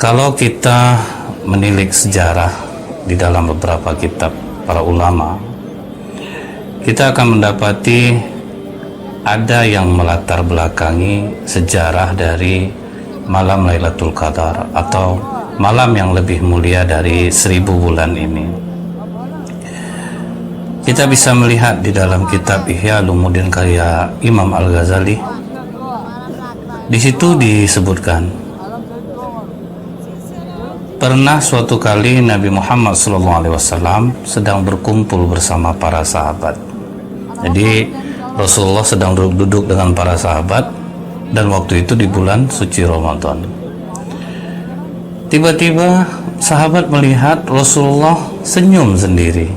Kalau kita menilik sejarah di dalam beberapa kitab para ulama, kita akan mendapati ada yang melatar belakangi sejarah dari malam Lailatul Qadar atau malam yang lebih mulia dari 1000 bulan ini. Kita bisa melihat di dalam kitab Ihya Ulumuddin karya Imam Al-Ghazali. Di situ disebutkan, pernah suatu kali Nabi Muhammad SAW sedang berkumpul bersama para sahabat. Jadi Rasulullah sedang duduk dengan para sahabat, dan waktu itu di bulan suci Ramadan. Tiba-tiba sahabat melihat Rasulullah senyum sendiri,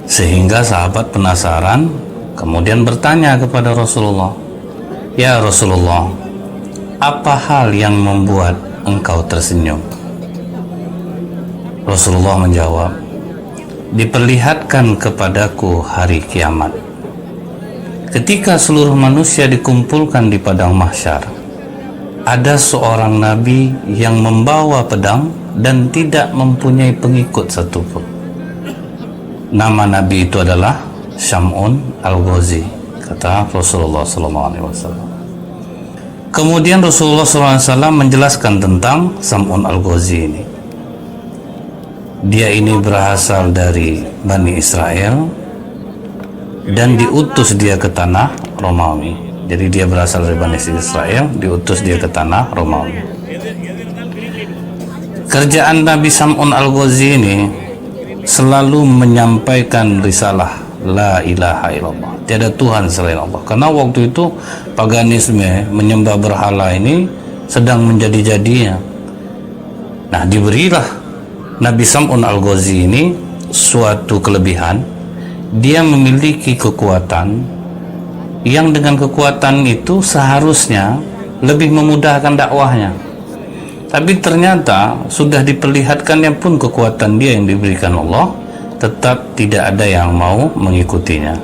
sehingga sahabat penasaran, kemudian bertanya kepada Rasulullah, "Ya Rasulullah, apa hal yang membuat engkau tersenyum?" Rasulullah menjawab, "Diperlihatkan kepadaku hari kiamat. Ketika seluruh manusia dikumpulkan di padang mahsyar, ada seorang nabi yang membawa pedang dan tidak mempunyai pengikut satupun. Nama nabi itu adalah Syam'un Al-Ghazi," kata Rasulullah SAW. Kemudian Rasulullah SAW menjelaskan tentang Syam'un Al-Ghazi ini. Dia ini berasal dari Bani Israel dan diutus dia ke tanah Romawi. Jadi dia berasal dari Bani Israel, diutus dia ke tanah Romawi. Kerjaan Nabi Syam'un Al-Ghazi ini selalu menyampaikan risalah La ilaha illallah, tiada Tuhan selain Allah. Karena waktu itu paganisme, menyembah berhala ini sedang menjadi-jadinya. Nah, diberilah Nabi Syam'un Al-Ghazi ini suatu kelebihan. Dia memiliki kekuatan yang dengan kekuatan itu seharusnya lebih memudahkan dakwahnya. Tapi ternyata sudah diperlihatkannya pun kekuatan dia yang diberikan Allah, tetap tidak ada yang mau mengikutinya.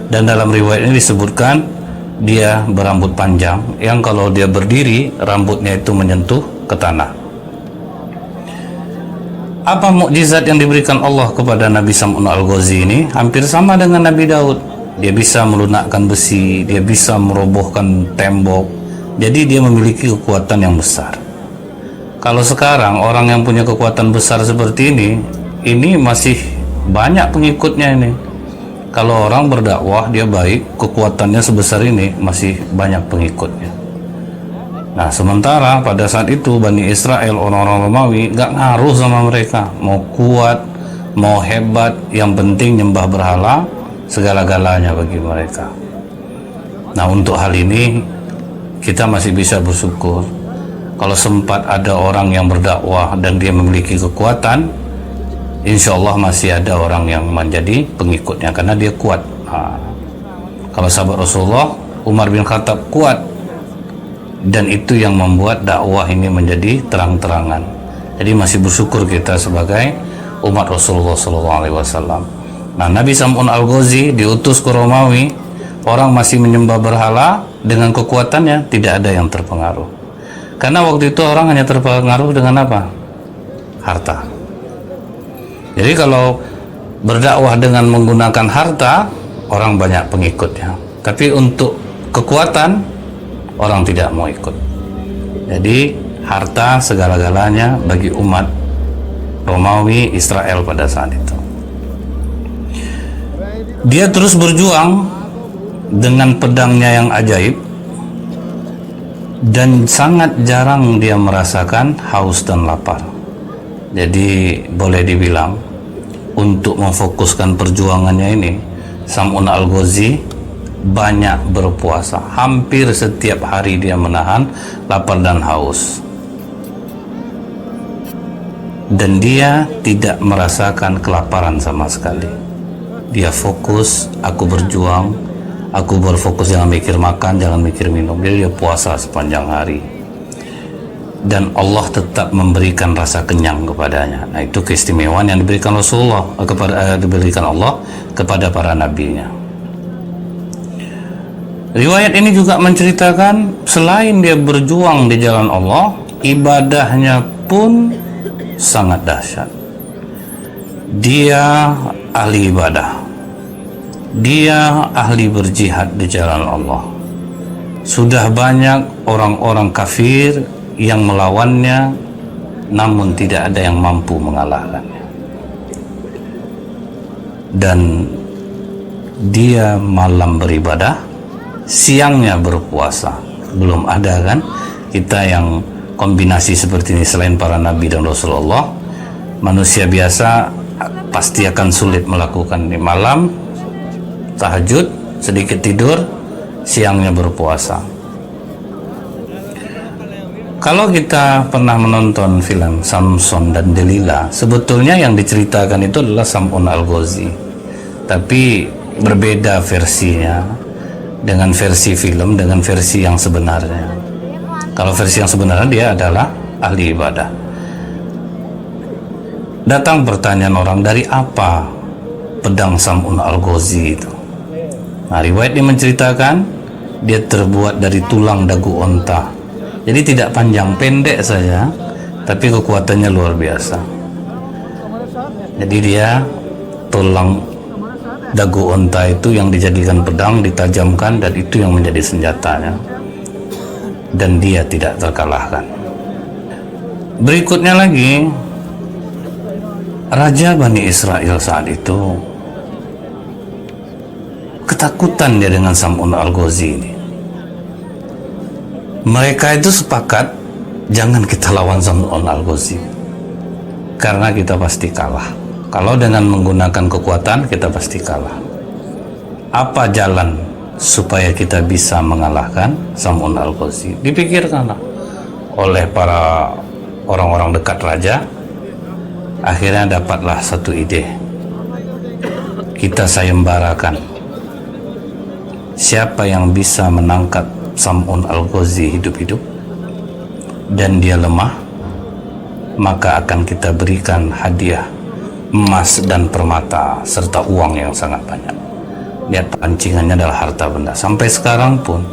Dan dalam riwayat ini disebutkan dia berambut panjang yang kalau dia berdiri rambutnya itu menyentuh ke tanah. Apa mukjizat yang diberikan Allah kepada Nabi Syam'un Al-Ghazi ini? Hampir sama dengan Nabi Daud. Dia bisa melunakkan besi, dia bisa merobohkan tembok. Jadi dia memiliki kekuatan yang besar. Kalau sekarang orang yang punya kekuatan besar seperti ini masih banyak pengikutnya ini. Kalau orang berdakwah dia baik, kekuatannya sebesar ini masih banyak pengikutnya. Nah, sementara pada saat itu Bani Israel, orang-orang Romawi, gak ngaruh sama mereka. Mau kuat, mau hebat, yang penting nyembah berhala, segala-galanya bagi mereka. Nah, untuk hal ini kita masih bisa bersyukur. Kalau sempat ada orang yang berdakwah dan dia memiliki kekuatan, insya Allah masih ada orang yang menjadi pengikutnya karena dia kuat. Nah, kalau sahabat Rasulullah, Umar bin Khattab kuat, dan itu yang membuat dakwah ini menjadi terang-terangan. Jadi masih bersyukur kita sebagai umat Rasulullah SAW. Nah, Nabi Syam'un Al-Ghazi diutus ke Romawi, orang masih menyembah berhala, dengan kekuatannya tidak ada yang terpengaruh. Karena waktu itu orang hanya terpengaruh dengan apa? Harta. Jadi kalau berdakwah dengan menggunakan harta, orang banyak pengikutnya. Tapi untuk kekuatan, orang tidak mau ikut. Jadi harta segala-galanya bagi umat Romawi Israel pada saat itu. Dia terus berjuang dengan pedangnya yang ajaib, dan sangat jarang dia merasakan haus dan lapar. Jadi boleh dibilang untuk memfokuskan perjuangannya ini, Syam'un Al-Ghazi banyak berpuasa. Hampir setiap hari dia menahan lapar dan haus. Dan dia tidak merasakan kelaparan sama sekali. Dia fokus, aku berjuang, aku berfokus, jangan mikir makan, jangan mikir minum. Jadi dia puasa sepanjang hari. Dan Allah tetap memberikan rasa kenyang kepadanya. Nah, itu keistimewaan yang diberikan Rasulullah diberikan Allah kepada para nabinya. Riwayat ini juga menceritakan selain dia berjuang di jalan Allah, ibadahnya pun sangat dahsyat. Dia ahli ibadah, dia ahli berjihad di jalan Allah. Sudah banyak orang-orang kafir yang melawannya, namun tidak ada yang mampu mengalahkannya. Dan dia malam beribadah, siangnya berpuasa. Belum ada kan kita yang kombinasi seperti ini selain para nabi dan Rasulullah. Manusia biasa pasti akan sulit melakukan ini. Malam tahajud, sedikit tidur, siangnya berpuasa. Kalau kita pernah menonton film Samson dan Delila, sebetulnya yang diceritakan itu adalah Sam'un Al-Ghazi, tapi berbeda versinya dengan versi film, dengan versi yang sebenarnya. Kalau versi yang sebenarnya, dia adalah ahli ibadah. Datang pertanyaan orang, dari apa pedang Sam'un Al-Ghazi itu? Nah, riwayat ini menceritakan dia terbuat dari tulang dagu onta. Jadi tidak panjang, pendek saja, tapi kekuatannya luar biasa. Jadi dia tulang dagu onta itu yang dijadikan pedang, ditajamkan, dan itu yang menjadi senjatanya. Dan dia tidak terkalahkan. Berikutnya lagi, Raja Bani Israel saat itu ketakutan dia dengan Sam'un Al-Ghazi ini. Mereka itu sepakat, jangan kita lawan Sam'un Al-Ghazi, karena kita pasti kalah. Kalau dengan menggunakan kekuatan, kita pasti kalah. Apa jalan supaya kita bisa mengalahkan Sam'un Al-Ghazi? Dipikirkan oleh para orang-orang dekat raja. Akhirnya dapatlah satu ide. Kita sayembarakan. Siapa yang bisa menangkap Sam'un Al-Ghazi hidup-hidup dan dia lemah, maka akan kita berikan hadiah emas dan permata serta uang yang sangat banyak. Lihat, pancingannya adalah harta benda. Sampai sekarang pun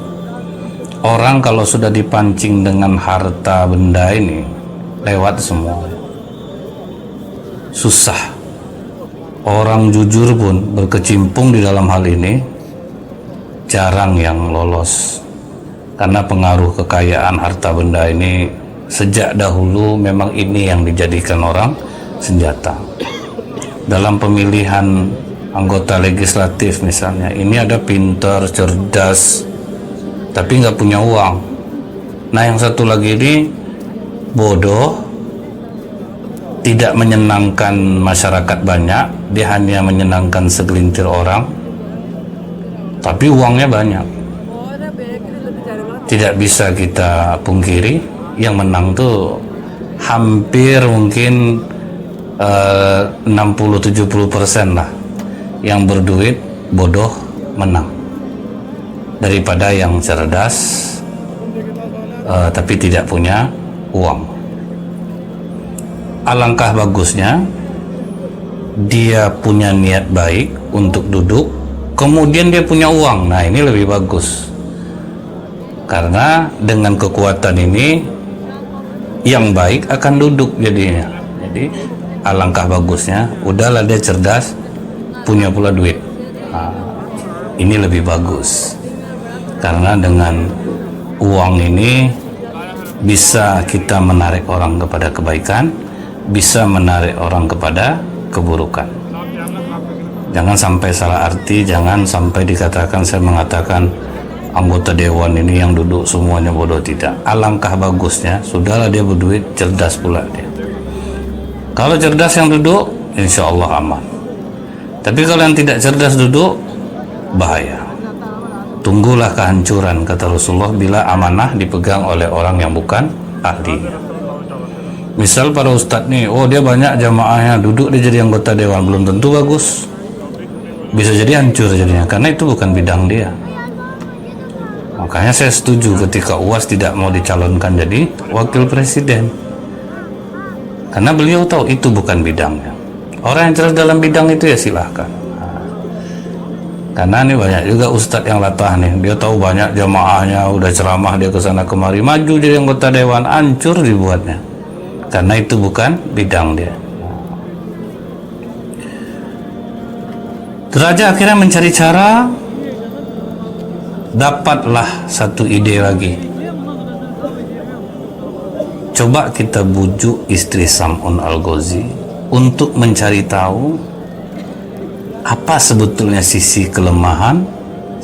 orang kalau sudah dipancing dengan harta benda ini, lewat semua. Susah. Orang jujur pun berkecimpung di dalam hal ini jarang yang lolos, karena pengaruh kekayaan harta benda ini sejak dahulu memang ini yang dijadikan orang senjata. Dalam pemilihan anggota legislatif misalnya, ini ada pintar, cerdas, tapi nggak punya uang. Nah, yang satu lagi ini bodoh, tidak menyenangkan masyarakat banyak, dia hanya menyenangkan segelintir orang, tapi uangnya banyak. Tidak bisa kita pungkiri, yang menang tuh hampir mungkin 60-70% lah yang berduit bodoh menang, daripada yang cerdas tapi tidak punya uang. Alangkah bagusnya dia punya niat baik untuk duduk, kemudian dia punya uang. Nah, ini lebih bagus, karena dengan kekuatan ini yang baik akan duduk jadinya. Jadi alangkah bagusnya, udahlah dia cerdas, punya pula duit. Nah, ini lebih bagus, karena dengan uang ini bisa kita menarik orang kepada kebaikan, bisa menarik orang kepada keburukan. Jangan sampai salah arti, jangan sampai dikatakan saya mengatakan anggota dewan ini yang duduk semuanya bodoh. Tidak. Alangkah bagusnya, sudahlah dia berduit, cerdas pula dia. Kalau cerdas yang duduk, insya Allah aman. Tapi kalau yang tidak cerdas duduk, bahaya. Tunggulah kehancuran, kata Rasulullah, bila amanah dipegang oleh orang yang bukan ahli. Misal para ustadz nih, oh dia banyak jamaahnya, duduk dia jadi anggota dewan, belum tentu bagus. Bisa jadi hancur jadinya, karena itu bukan bidang dia. Makanya saya setuju ketika UAS tidak mau dicalonkan jadi wakil presiden, karena beliau tahu itu bukan bidangnya. Orang yang cerdas dalam bidang itu ya silahkan. Karena nih banyak juga ustadz yang latah nih, dia tahu banyak jamaahnya, udah ceramah dia ke sana kemari, maju jadi anggota dewan, hancur dibuatnya. Karena itu bukan bidang dia. Raja akhirnya mencari cara, dapatlah satu ide lagi. Coba kita bujuk istri Sam'un Al-Ghazi untuk mencari tahu apa sebetulnya sisi kelemahan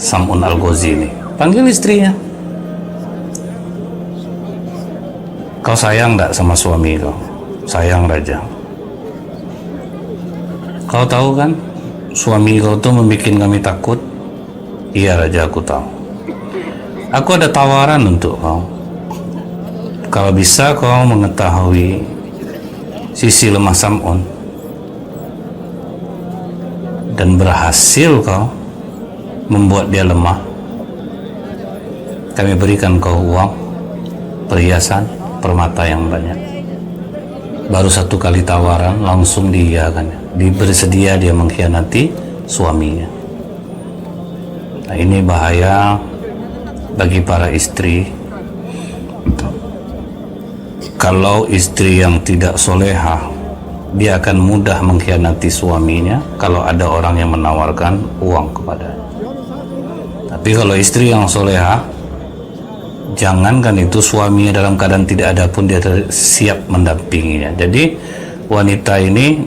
Sam'un Al-Ghazi ini. Panggil istrinya. Kau sayang tak sama suami kau? Sayang, Raja. Kau tahu kan, suami kau tuh membuat kami takut. Iya, Raja, aku tahu. Aku ada tawaran untuk kau. Kalau bisa kau mengetahui sisi lemah Sam'un dan berhasil kau membuat dia lemah, kami berikan kau uang, perhiasan, permata yang banyak. Baru satu kali tawaran langsung diiyakan, bersedia dia mengkhianati suaminya. Nah, ini bahaya bagi para istri. Kalau istri yang tidak solehah, dia akan mudah mengkhianati suaminya kalau ada orang yang menawarkan uang kepadanya. Tapi kalau istri yang solehah, jangankan itu suaminya dalam keadaan tidak ada pun dia siap mendampinginya. Jadi wanita ini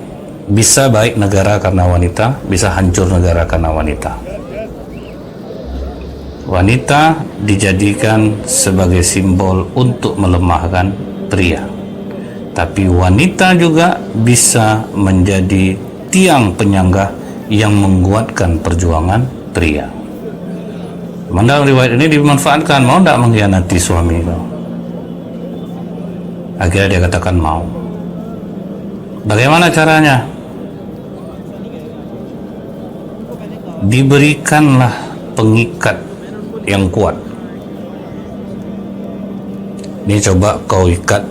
bisa baik negara karena wanita, bisa hancur negara karena wanita. Wanita dijadikan sebagai simbol untuk melemahkan pria, tapi wanita juga bisa menjadi tiang penyangga yang menguatkan perjuangan pria. Dalam riwayat ini dimanfaatkan, mau tidak mengkhianati suami kau? Akhirnya dia katakan mau. Bagaimana caranya? Diberikanlah pengikat yang kuat. Ini coba kau ikat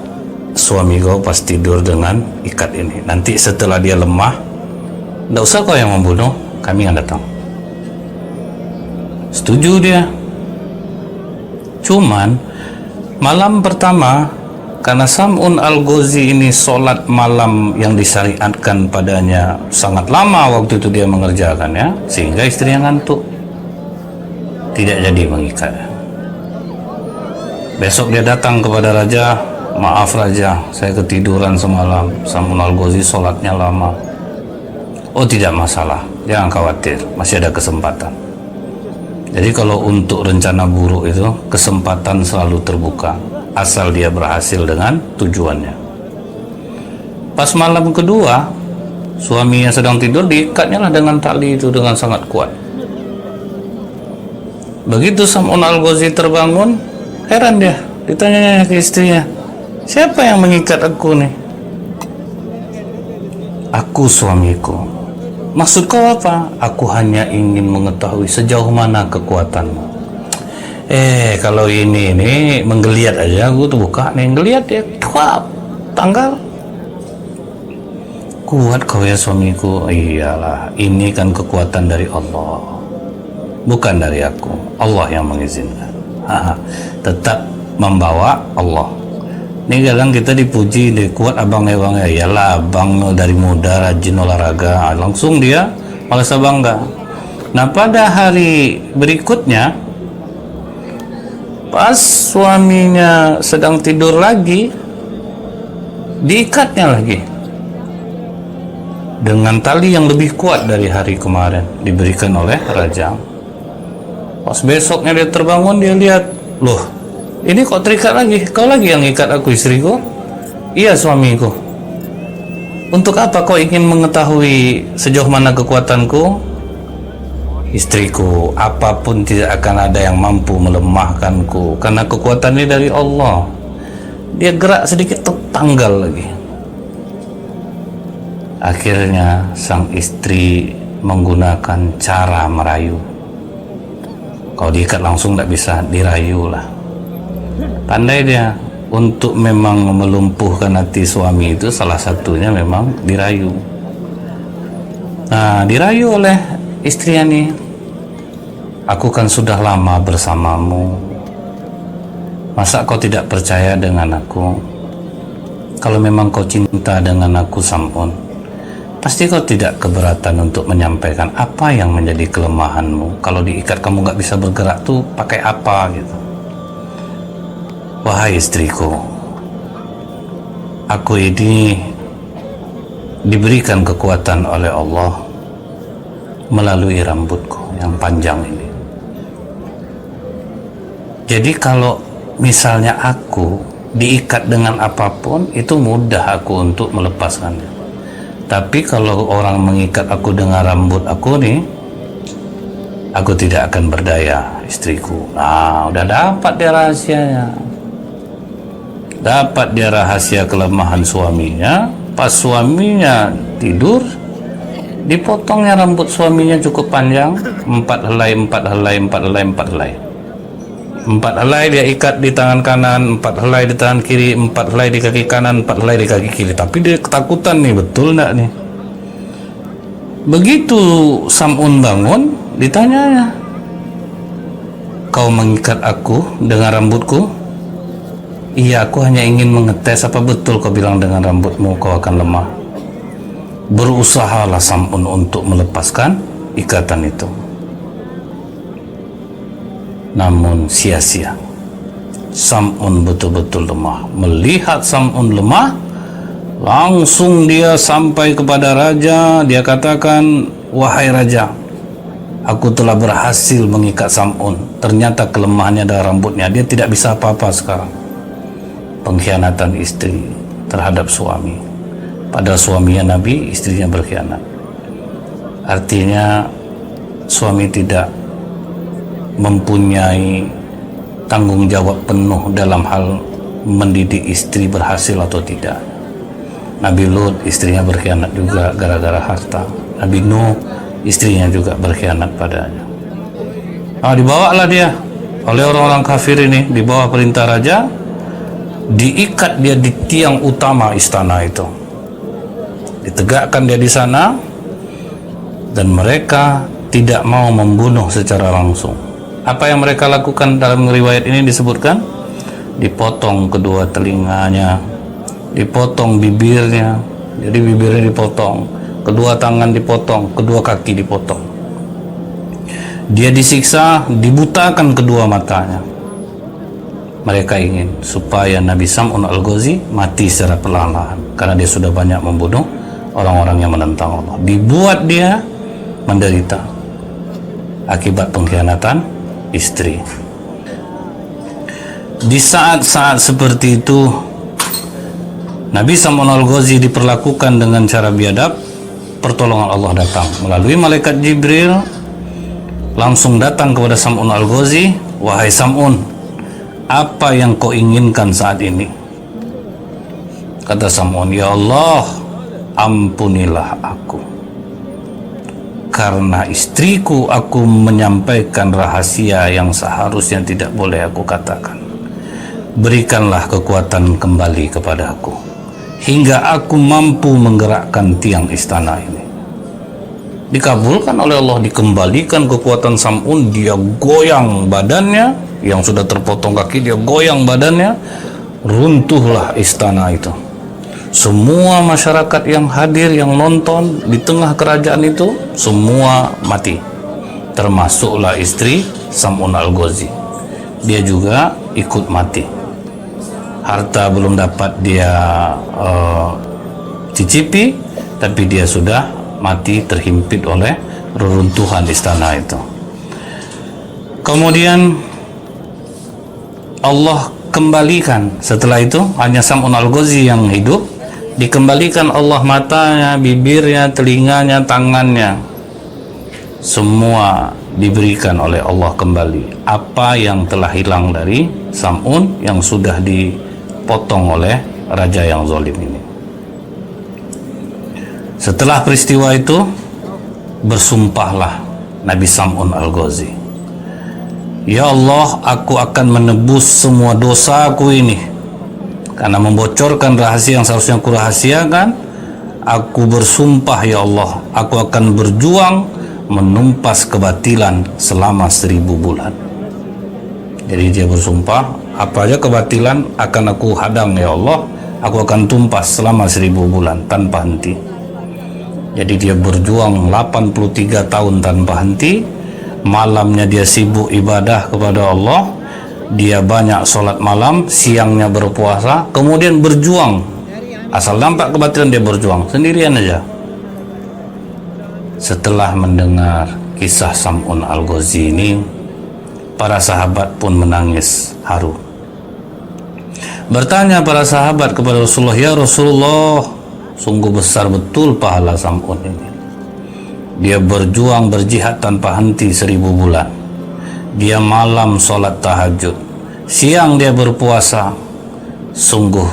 suami kau pas tidur dengan ikat ini. Nanti setelah dia lemah, tidak usah kau yang membunuh, kami yang datang. Setuju dia. Cuman malam pertama, karena Sam'un Al-Ghazi ini sholat malam yang disyariatkan padanya sangat lama waktu itu dia mengerjakannya, sehingga istrinya ngantuk, tidak jadi mengikat. Besok dia datang kepada raja, maaf raja, saya ketiduran semalam, Sam'un Al-Ghazi sholatnya lama. Oh, tidak masalah, jangan khawatir, masih ada kesempatan. Jadi kalau untuk rencana buruk itu, kesempatan selalu terbuka, asal dia berhasil dengan tujuannya. Pas malam kedua, suaminya sedang tidur, diikatnya lah dengan tali itu dengan sangat kuat. Begitu Sam'un Al-Ghazi terbangun, heran dia, ditanyanya ke istrinya, siapa yang mengikat aku nih? Aku, suamiku. Maksud kau apa? Aku hanya ingin mengetahui sejauh mana kekuatanmu. Kalau ini menggeliat aja, aku tuh buka nih, geliat ya, kuat, tanggal. Kuat kau ya suamiku. Iyalah, ini kan kekuatan dari Allah, bukan dari aku. Allah yang mengizinkan. Tetap membawa Allah. Ini kadang kita dipuji, kuat abang ya bang, ya iyalah abang dari muda rajin olahraga, langsung dia merasa bangga. Nah pada hari berikutnya, pas suaminya sedang tidur lagi, diikatnya lagi dengan tali yang lebih kuat dari hari kemarin, diberikan oleh raja. Pas besoknya dia terbangun, dia lihat, loh, ini kok terikat lagi? Kau lagi yang ikat aku, istriku? Iya, suamiku. Untuk apa kau ingin mengetahui sejauh mana kekuatanku? Istriku, apapun tidak akan ada yang mampu melemahkanku, karena kekuatan ini dari Allah. Dia gerak sedikit, tanggal lagi. Akhirnya sang istri menggunakan cara merayu. Kau diikat langsung tidak bisa, dirayu lah. Pandai dia untuk memang melumpuhkan hati suami itu, salah satunya memang dirayu. Nah, dirayu oleh istrinya nih, Aku kan sudah lama bersamamu. Masa kau tidak percaya dengan aku? Kalau memang kau cinta dengan aku, Sam'un, pasti kau tidak keberatan untuk menyampaikan apa yang menjadi kelemahanmu. Kalau diikat kamu gak bisa bergerak tuh pakai apa gitu. Wahai istriku, aku ini diberikan kekuatan oleh Allah melalui rambutku yang panjang ini. Jadi kalau misalnya aku diikat dengan apapun, itu mudah aku untuk melepaskannya. Tapi kalau orang mengikat aku dengan rambut aku nih, aku tidak akan berdaya, istriku. Nah, udah dapat dia rahasianya. Dapat dia rahasia kelemahan suaminya. Pas suaminya tidur, dipotongnya rambut suaminya cukup panjang, 4 helai, 4 helai, 4 helai, 4 helai. 4 helai dia ikat di tangan kanan, 4 helai di tangan kiri, 4 helai di kaki kanan, 4 helai di kaki kiri. Tapi dia ketakutan nih, betul enggak nih? Begitu Sam'un bangun, ditanyanya, kau mengikat aku dengan rambutku? Iya, aku hanya ingin mengetes apa betul kau bilang dengan rambutmu kau akan lemah. Berusahalah Sam'un untuk melepaskan ikatan itu. Namun sia-sia. Sam'un betul-betul lemah. Melihat Sam'un lemah, langsung dia sampai kepada raja. Dia katakan, wahai raja, aku telah berhasil mengikat Sam'un. Ternyata kelemahannya adalah rambutnya. Dia tidak bisa apa-apa sekarang. Pengkhianatan istri terhadap suami. Padahal suaminya Nabi, istrinya berkhianat. Artinya suami tidak mempunyai tanggung jawab penuh dalam hal mendidik istri berhasil atau tidak. Nabi Lut istrinya berkhianat juga gara-gara harta. Nabi Nuh istrinya juga berkhianat padanya. Dibawalah dia oleh orang-orang kafir ini, di bawah perintah raja, diikat dia di tiang utama istana itu, ditegakkan dia di sana, dan mereka tidak mau membunuh secara langsung. Apa yang mereka lakukan dalam riwayat ini disebutkan, dipotong kedua telinganya, dipotong bibirnya, jadi bibirnya dipotong, kedua tangan dipotong, kedua kaki dipotong. Dia disiksa, dibutakan kedua matanya. Mereka ingin supaya Nabi Sam'un Al-Ghazi mati secara perlahan-lahan, karena dia sudah banyak membunuh orang-orang yang menentang Allah. Dibuat dia menderita akibat pengkhianatan istri. Di saat-saat seperti itu, Nabi Sam'un Al-Ghazi diperlakukan dengan cara biadab. Pertolongan Allah datang melalui malaikat Jibril, langsung datang kepada Sam'un Al-Ghazi. Wahai Sam'un, apa yang kau inginkan saat ini? Kata Sam'un, ya Allah, ampunilah aku, karena istriku aku menyampaikan rahasia yang seharusnya tidak boleh aku katakan. Berikanlah kekuatan kembali kepada aku, hingga aku mampu menggerakkan tiang istana ini. Dikabulkan oleh Allah, dikembalikan kekuatan Sam'un. Dia goyang badannya, yang sudah terpotong kaki, dia goyang badannya, runtuhlah istana itu. Semua masyarakat yang hadir, yang nonton di tengah kerajaan itu, semua mati, termasuklah istri Sam'un Al-Ghazi. Dia juga ikut mati. Harta belum dapat dia cicipi, tapi dia sudah mati terhimpit oleh reruntuhan istana itu. Kemudian Allah kembalikan, setelah itu hanya Sam'un Al-Ghazi yang hidup, dikembalikan Allah matanya, bibirnya, telinganya, tangannya, semua diberikan oleh Allah kembali. Apa yang telah hilang dari Sam'un yang sudah dipotong oleh raja yang zalim ini. Setelah peristiwa itu, bersumpahlah Nabi Sam'un Al-Ghazi, ya Allah, aku akan menebus semua dosaku ini karena membocorkan rahasia yang seharusnya aku rahasiakan. Aku bersumpah, ya Allah, aku akan berjuang menumpas kebatilan selama 1000 bulan. Jadi dia bersumpah, apa aja kebatilan akan aku hadang ya Allah, aku akan tumpas selama 1000 bulan tanpa henti. Jadi dia berjuang 83 tahun tanpa henti. Malamnya dia sibuk ibadah kepada Allah, dia banyak sholat malam, siangnya berpuasa, kemudian berjuang. Asal nampak kebatilan dia berjuang sendirian aja. Setelah mendengar kisah Sam'un Al-Ghazi ini, para sahabat pun menangis haru. Bertanya para sahabat kepada Rasulullah, ya Rasulullah, sungguh besar betul pahala Sam'un ini. Dia berjuang berjihad tanpa henti 1000 bulan. Dia malam sholat tahajud, siang dia berpuasa. Sungguh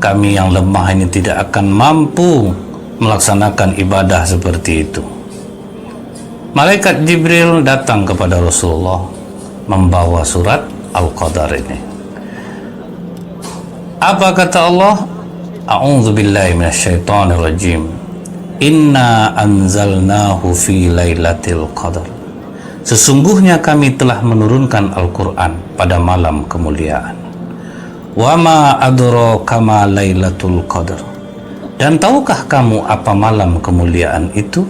kami yang lemah ini tidak akan mampu melaksanakan ibadah seperti itu. Malaikat Jibril datang kepada Rasulullah membawa surat Al-Qadar ini. Apa kata Allah? A'udzubillahi minasyaitonirrajim. Inna anzalnahu fi lailatul qadar. Sesungguhnya kami telah menurunkan Al-Quran pada malam kemuliaan. Wa ma adraka ma lailatul qadar. Dan tahukah kamu apa malam kemuliaan itu?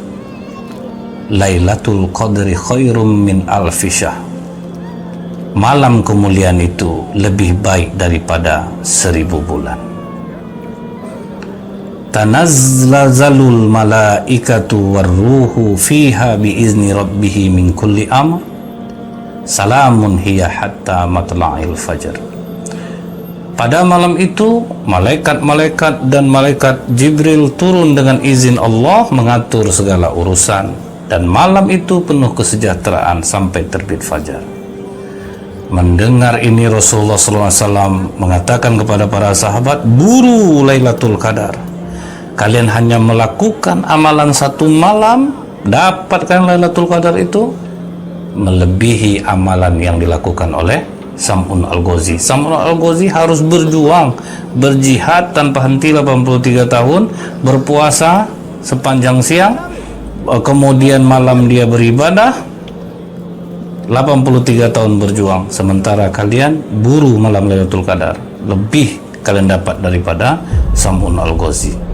Lailatul Qadri khairum min alfi syahr. Malam kemuliaan itu lebih baik daripada 1000 bulan. Tanazzalul malaikatu warruhu fiha biizni rabbih min kulli amr. Salamun hiya hatta matla'il fajr. Pada malam itu, malaikat-malaikat dan malaikat Jibril turun dengan izin Allah mengatur segala urusan. Dan malam itu penuh kesejahteraan sampai terbit fajar. Mendengar ini Rasulullah SAW mengatakan kepada para sahabat, buru Lailatul Qadar. Kalian hanya melakukan amalan satu malam, dapatkan Lailatul Qadar itu melebihi amalan yang dilakukan oleh Sam'un Al-Ghazi. Sam'un Al-Ghazi harus berjuang, berjihad tanpa henti 83 tahun, berpuasa sepanjang siang, kemudian malam dia beribadah, 83 tahun berjuang. Sementara kalian buru malam Lailatul Qadar, lebih kalian dapat daripada Sam'un Al-Ghazi.